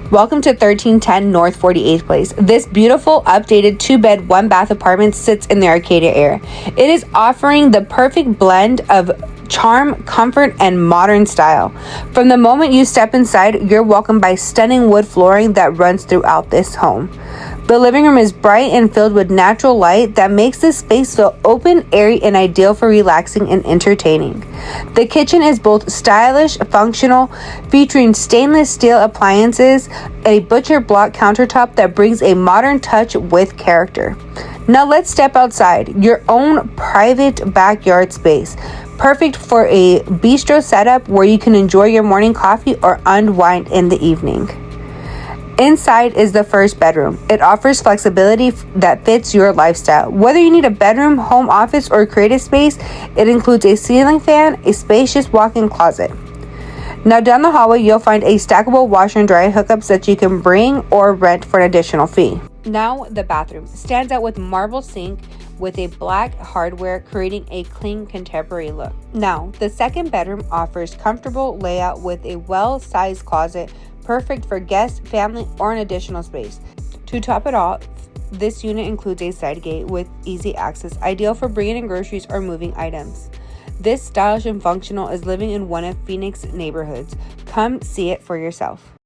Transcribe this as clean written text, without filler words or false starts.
Welcome to 1310 North 48th Place. This beautiful, updated 2-bed, 1-bath apartment sits in the Arcadia area. It is offering the perfect blend of charm, comfort, and modern style. From the moment you step inside, you're welcomed by stunning wood flooring that runs throughout this home. The living room is bright and filled with natural light that makes this space feel open, airy, and ideal for relaxing and entertaining. The kitchen is both stylish, functional, featuring stainless steel appliances, a butcher block countertop that brings a modern touch with character. Now let's step outside, your own private backyard space. Perfect for a bistro setup where you can enjoy your morning coffee or unwind in the evening. Inside is the first bedroom. It offers flexibility that fits your lifestyle. Whether you need a bedroom, home office, or creative space, it includes a ceiling fan, a spacious walk-in closet. Now down the hallway, you'll find a stackable washer and dryer hookups that you can bring or rent for an additional fee. Now the bathroom stands out with marble sink with a black hardware, creating a clean contemporary look. Now the second bedroom offers comfortable layout with a well-sized closet, perfect for guests, family, or an additional space. To top it off, this unit includes a side gate with easy access, ideal for bringing in groceries or moving items. This stylish and functional is living in one of Phoenix's neighborhoods. Come see it for yourself.